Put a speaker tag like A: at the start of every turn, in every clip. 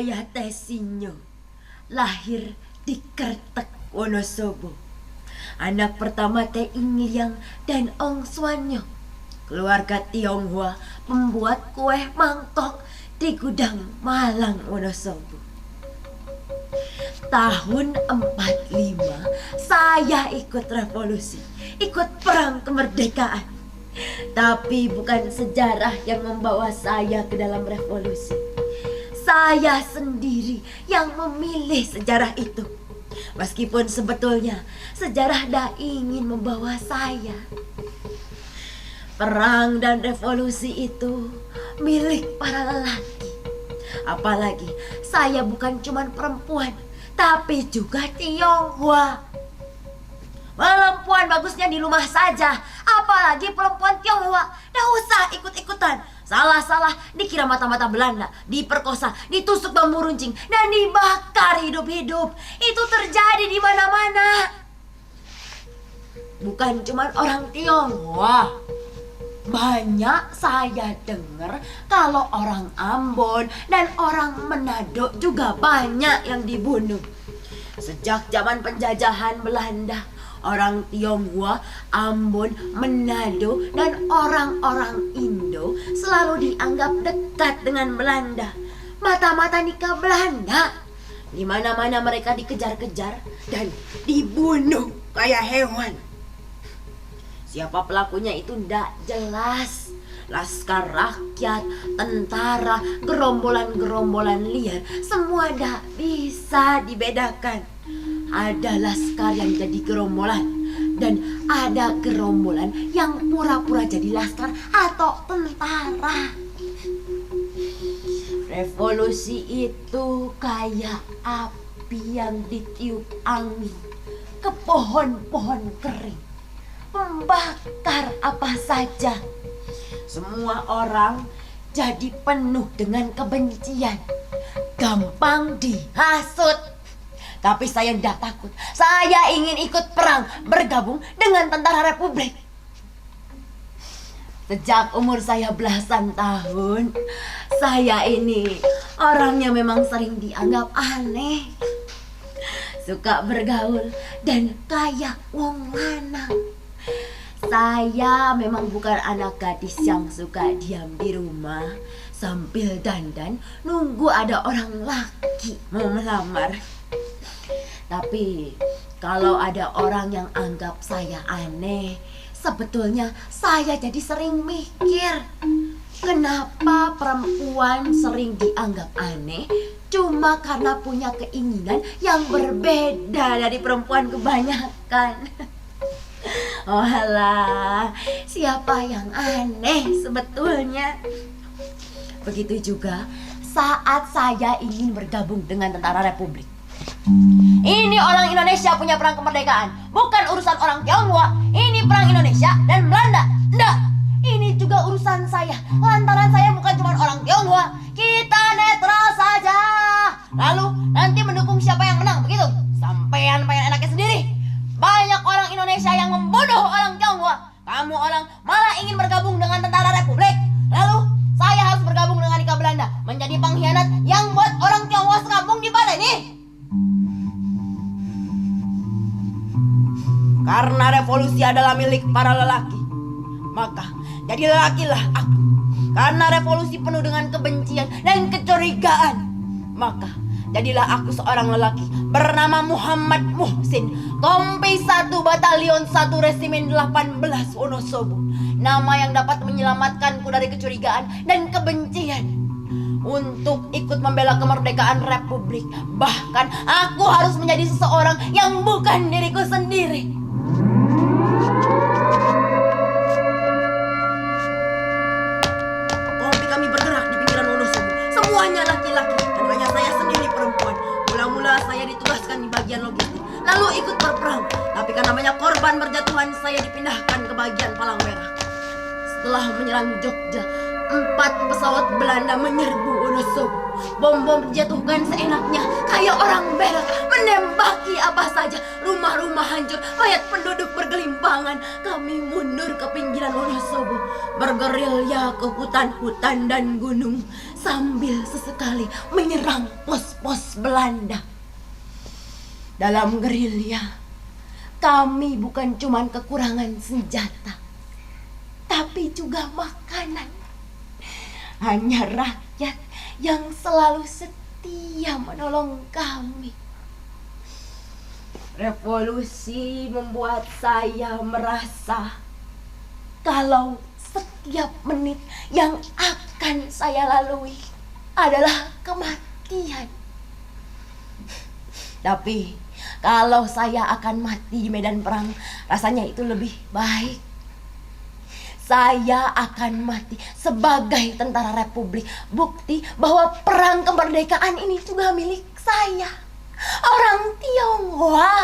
A: Saya Tesinyo, lahir di Kertek, Wonosobo. Anak pertama Teh Ingliang dan Ong Suanyo. Keluarga Tionghoa membuat kue mangkok di gudang Malang, Wonosobo. Tahun 45 saya ikut revolusi, ikut perang kemerdekaan. Tapi bukan sejarah yang membawa saya ke dalam revolusi. Saya sendiri yang memilih sejarah itu. Meskipun sebetulnya sejarah dah ingin membawa saya. Perang dan revolusi itu milik para lelaki. Apalagi saya bukan cuma perempuan, tapi juga Tionghoa. Perempuan bagusnya di rumah saja, apalagi perempuan Tionghoa. Dah usah ikut-ikutan. Salah-salah dikira mata-mata Belanda, diperkosa, ditusuk bambu runcing, dan dibakar hidup-hidup. Itu terjadi di mana-mana. Bukan cuma orang Tionghoa. Banyak saya dengar kalau orang Ambon dan orang Manado juga banyak yang dibunuh. Sejak zaman penjajahan Belanda, orang Tionghoa, Ambon, Manado, dan orang-orang Indo selalu dianggap dekat dengan Belanda. Mata-mata nikah Belanda. Di mana-mana mereka dikejar-kejar dan dibunuh kayak hewan. Siapa pelakunya itu ndak jelas. Laskar rakyat, tentara, gerombolan-gerombolan liar, semua ndak bisa dibedakan. Ada laskar yang jadi gerombolan, dan ada gerombolan yang pura-pura jadi laskar atau tentara. Revolusi itu kayak api yang ditiup angin ke pohon-pohon kering, membakar apa saja. Semua orang jadi penuh dengan kebencian, gampang dihasut. Tapi saya tidak takut. Saya ingin ikut perang, bergabung dengan tentara Republik. Sejak umur saya belasan tahun, saya ini orangnya memang sering dianggap aneh. Suka bergaul dan kayak wong lanang. Saya memang bukan anak gadis yang suka diam di rumah sambil dandan nunggu ada orang laki mau melamar. Tapi kalau ada orang yang anggap saya aneh, sebetulnya saya jadi sering mikir, kenapa perempuan sering dianggap aneh cuma karena punya keinginan yang berbeda dari perempuan kebanyakan. Oh alah, siapa yang aneh sebetulnya? Begitu juga saat saya ingin bergabung dengan tentara Republik. Ini orang Indonesia punya perang kemerdekaan, bukan urusan orang Tionghoa. Ini perang Indonesia dan Belanda. Nggak, ini juga urusan saya. Lantaran saya bukan cuma orang Tionghoa. Kita netral saja. Lalu nanti mendukung siapa yang menang, begitu? Sampean pengen enaknya sendiri. Banyak orang Indonesia yang membunuh orang Tionghoa. Kamu orang malah ingin bergabung dengan tentara Republik. Lalu saya harus bergabung dengan Ika Belanda, menjadi pengkhianat yang buat orang Tionghoa sekampung dibalai nih. Karena revolusi adalah milik para lelaki, maka jadi lelakilah aku. Karena revolusi penuh dengan kebencian dan kecurigaan, maka jadilah aku seorang lelaki bernama Muhammad Muhsin, Kompi 1 Batalion 1 Resimen 18 Wonosobo. Nama yang dapat menyelamatkanku dari kecurigaan dan kebencian untuk ikut membela kemerdekaan Republik. Bahkan aku harus menjadi seseorang yang bukan diriku sendiri. Kompi kami bergerak di pinggiran Wonosobo. Semuanya laki-laki dan hanya saya sendiri perempuan. Mula-mula saya ditugaskan di bagian logistik, lalu ikut berperang. Tapi karena banyak korban berjatuhan, saya dipindahkan ke bagian Palang Merah. Setelah menyerang Jogja, 4 pesawat Belanda menyerbu Wonosobo. Bom-bom dijatuhkan seenaknya, kayak orang berak, menembaki apa saja. Rumah-rumah hancur, mayat penduduk bergelimpangan. Kami mundur ke pinggiran Wonosobo, bergerilya ke hutan-hutan dan gunung. sambil sesekali menyerang pos-pos Belanda. Dalam gerilya, kami bukan cuma kekurangan senjata, tapi juga makanan. Hanya rakyat yang selalu setia menolong kami. Revolusi membuat saya merasa kalau setiap menit yang akan saya lalui adalah kematian. Tapi kalau saya akan mati di medan perang, rasanya itu lebih baik. Saya akan mati sebagai tentara Republik. Bukti bahwa perang kemerdekaan ini juga milik saya, orang Tionghoa.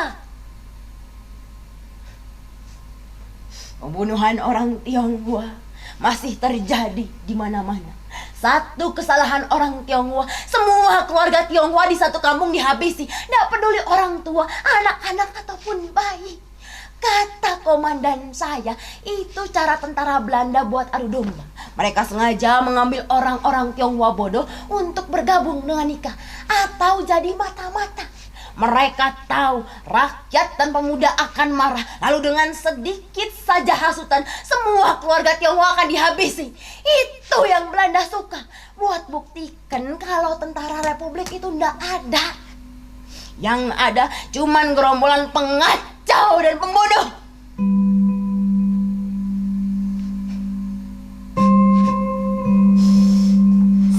A: Pembunuhan orang Tionghoa masih terjadi di mana-mana. Satu kesalahan orang Tionghoa, semua keluarga Tionghoa di satu kampung dihabisi. Tidak peduli orang tua, anak-anak ataupun bayi. Kata komandan saya, itu cara tentara Belanda buat adu domba. Mereka sengaja mengambil orang-orang Tionghoa bodoh untuk bergabung dengan Ika atau jadi mata-mata. Mereka tahu rakyat dan pemuda akan marah, lalu dengan sedikit saja hasutan semua keluarga Tionghoa akan dihabisi. Itu yang Belanda suka, buat buktikan kalau tentara Republik itu ndak ada. Yang ada cuman gerombolan pengacau dan pembunuh.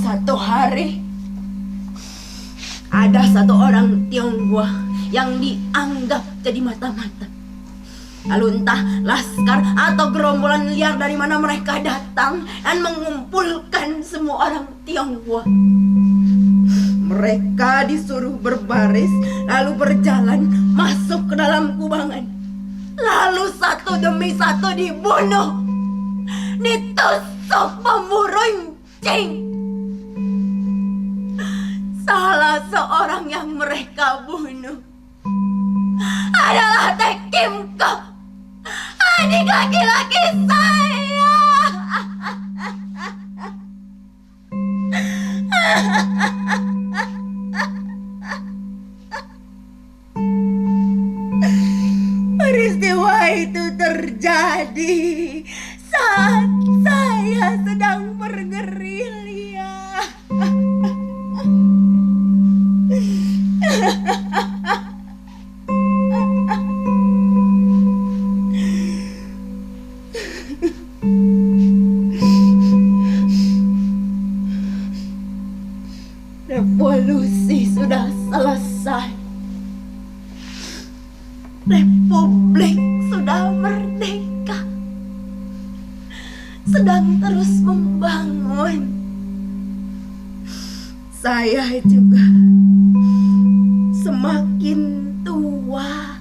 A: Satu hari ada satu orang Tionghoa yang dianggap jadi mata-mata. Lalu entah laskar atau gerombolan liar dari mana mereka datang dan mengumpulkan semua orang Tionghoa. Mereka disuruh berbaris, lalu berjalan masuk ke dalam kubangan. Lalu satu demi satu dibunuh, ditusuk bambu runcing. Salah seorang yang mereka bunuh adalah Teh Kim Kok, adik laki-laki saya. Peristiwa itu terjadi saat saya sedang bergerilya. Revolusi sudah selesai. Republik sudah merdeka, sedang terus membangun. Saya juga semakin tua.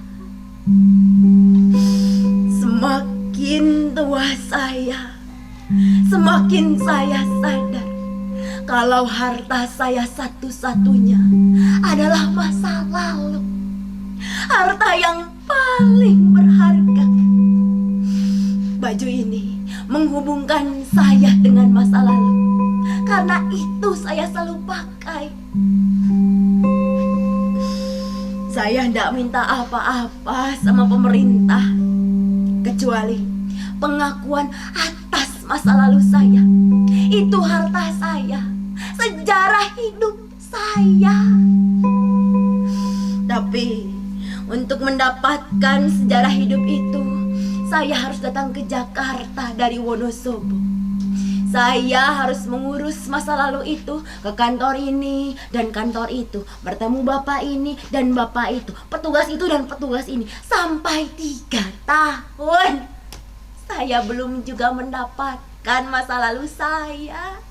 A: Semakin tua saya, semakin saya sadar kalau harta saya satu-satunya adalah masa lalu. Harta yang paling berharga. Baju ini menghubungkan saya dengan masa lalu. Karena itu saya selalu pakai. Saya tidak minta apa-apa sama pemerintah, kecuali pengakuan atas masa lalu saya. Itu harta saya, sejarah hidup saya. Tapi untuk mendapatkan sejarah hidup itu, saya harus datang ke Jakarta dari Wonosobo. Saya harus mengurus masa lalu itu ke kantor ini dan kantor itu, bertemu bapak ini dan bapak itu, petugas itu dan petugas ini, sampai 3 tahun. Saya belum juga mendapatkan masa lalu saya.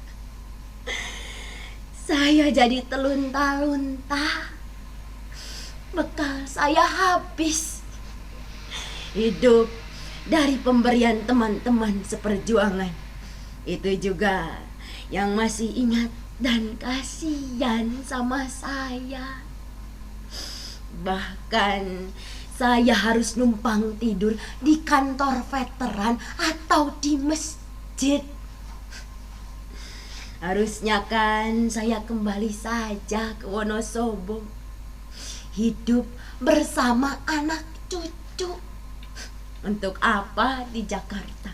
A: Saya jadi telunta-lunta. Bekal saya habis. Hidup dari pemberian teman-teman seperjuangan. Itu juga yang masih ingat dan kasihan sama saya. Bahkan saya harus numpang tidur di kantor veteran atau di masjid. Harusnya kan saya kembali saja ke Wonosobo, hidup bersama anak cucu. Untuk apa di Jakarta?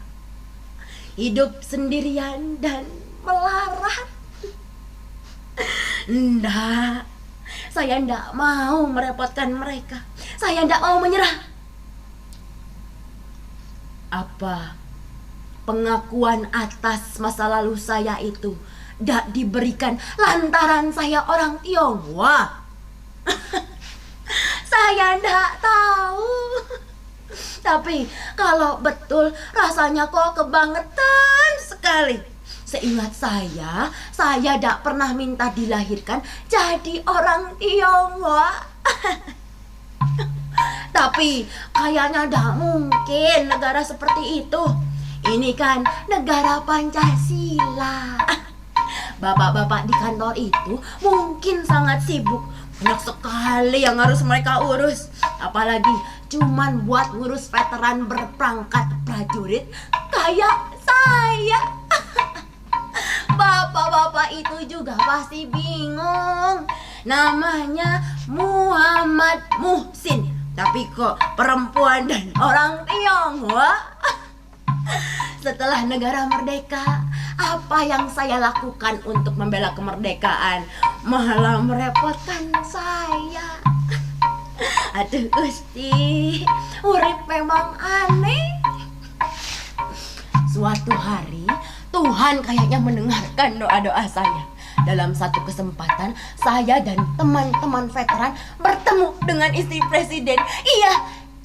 A: Hidup sendirian dan melarat. Ndak, saya ndak mau merepotkan mereka. Saya ndak mau menyerah. Apa pengakuan atas masa lalu saya itu ndak diberikan lantaran saya orang Tionghoa? Saya ndak tahu. Tapi kalau betul rasanya kok kebangetan sekali. Seingat saya tidak pernah minta dilahirkan jadi orang Tionghoa. Tapi kayaknya tidak mungkin negara seperti itu. Ini kan negara Pancasila. Bapak-bapak di kantor itu mungkin sangat sibuk. Banyak sekali yang harus mereka urus. Apalagi cuman buat ngurus veteran berpangkat prajurit kayak saya. Bapak-bapak itu juga pasti bingung. Namanya Muhammad Muhsin, tapi kok perempuan dan orang Tionghoa. Setelah negara merdeka, apa yang saya lakukan untuk membela kemerdekaan malah merepotkan saya. Aduh Gusti, urip memang aneh. Suatu hari Tuhan kayaknya mendengarkan doa-doa saya. Dalam satu kesempatan, saya dan teman-teman veteran bertemu dengan istri presiden. Iya,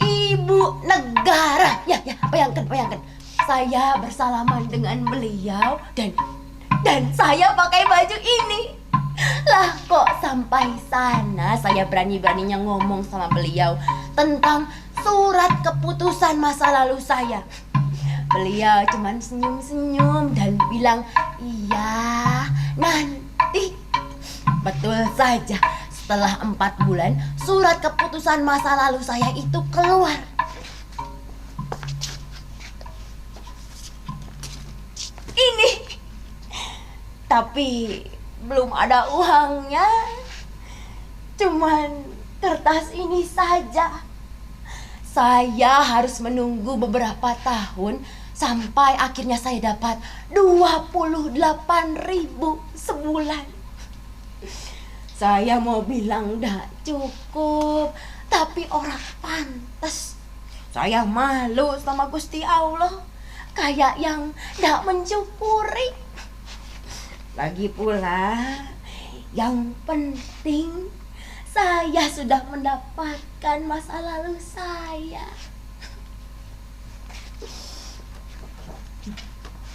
A: ibu negara. Ya, bayangkan. Saya bersalaman dengan beliau dan saya pakai baju ini. Lah kok sampai sana saya berani-beraninya ngomong sama beliau tentang surat keputusan masa lalu saya. Beliau cuman senyum-senyum dan bilang, iya nanti. Betul saja, setelah 4 bulan surat keputusan masa lalu saya itu keluar. Ini, tapi belum ada uangnya. Cuman kertas ini saja. Saya harus menunggu beberapa tahun sampai akhirnya saya dapat 28.000 sebulan. Saya mau bilang ndak cukup, tapi orang pantas. Saya malu sama Gusti Allah, kayak yang ndak mensyukuri. Lagi pula, yang penting saya sudah mendapatkan masa lalu saya.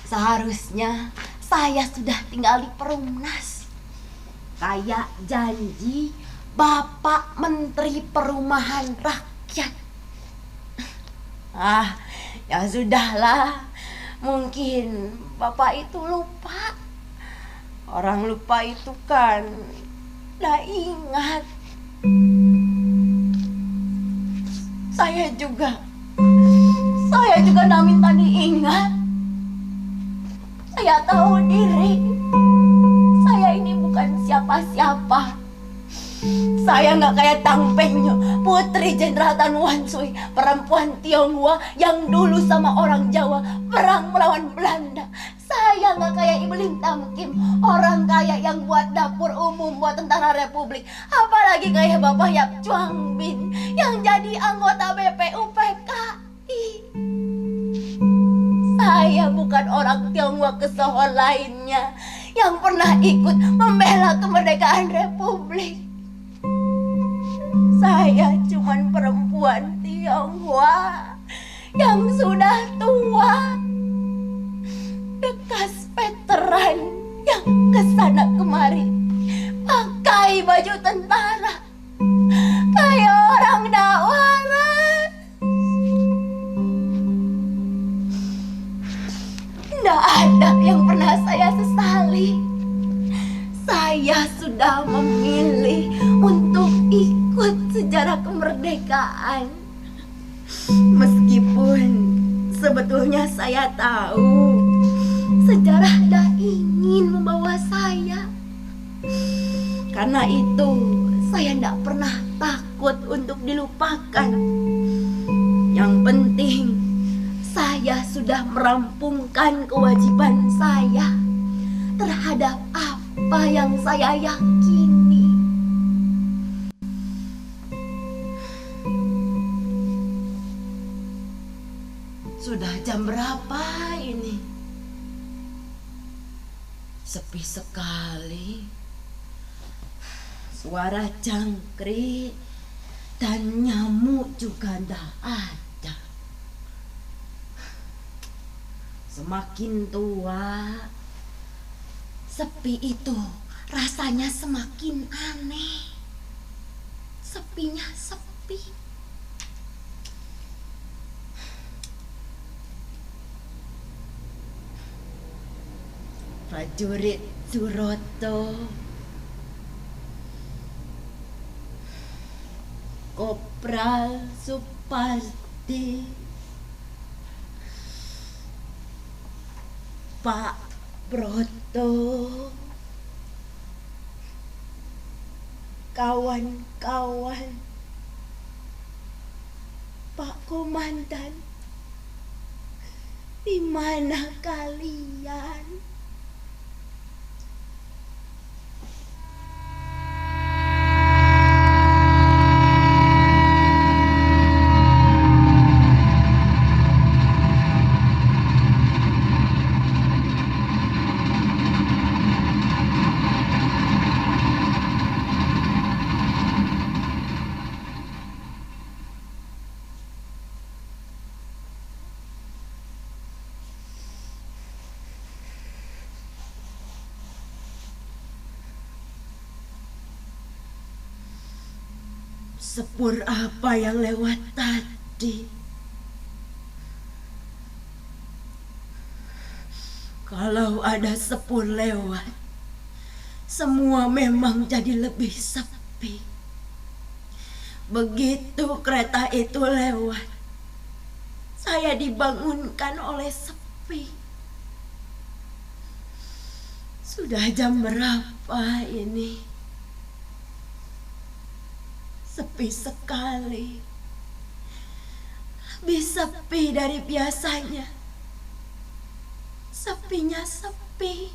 A: Seharusnya saya sudah tinggal di Perumnas, kayak janji Bapak Menteri Perumahan Rakyat. Ya sudahlah, mungkin Bapak itu lupa. Orang lupa itu kan gak ingat. Saya juga gak minta diingat. Saya tahu diri, saya ini bukan siapa-siapa. Saya gak kayak Tang Penyo, Putri Jenderal Tan Wan Sui, perempuan Tionghoa yang dulu sama orang Jawa perang melawan Belanda. Saya gak kayak Ibu Lim Tam Kim, orang kaya yang buat dapur umum buat Tentara Republik. Apalagi kayak Bapak Yap Chuang Bin yang jadi anggota BPUPKI. Saya bukan orang Tionghoa kesohor lainnya yang pernah ikut membela kemerdekaan Republik. Saya cuman perempuan Tionghoa yang sudah tua, bekas veteran yang kesana kemari pakai baju tentara kayak orang dak waras. Ndak ada yang pernah saya sesali. Saya sudah memilih untuk ikut sejarah kemerdekaan. Meskipun sebetulnya saya tahu sejarah dah ingin membawa saya. Karena itu, saya tidak pernah takut untuk dilupakan. Yang penting, saya sudah merampungkan kewajiban saya terhadap apa yang saya yakini. Sudah jam berapa ini? Sepi sekali. Suara jangkrik dan nyamuk juga tidak ada. Semakin tua, sepi itu rasanya semakin aneh. Sepinya sepi. Prajurit Suroto, Kopral Supardi, Pak Broto, kawan-kawan, Pak Komandan, di mana kalian? Sepur apa yang lewat tadi? Kalau ada sepur lewat, semua memang jadi lebih sepi. Begitu kereta itu lewat, saya dibangunkan oleh sepi. Sudah jam berapa ini? Sepi sekali. Lebih sepi dari biasanya. Sepinya sepi.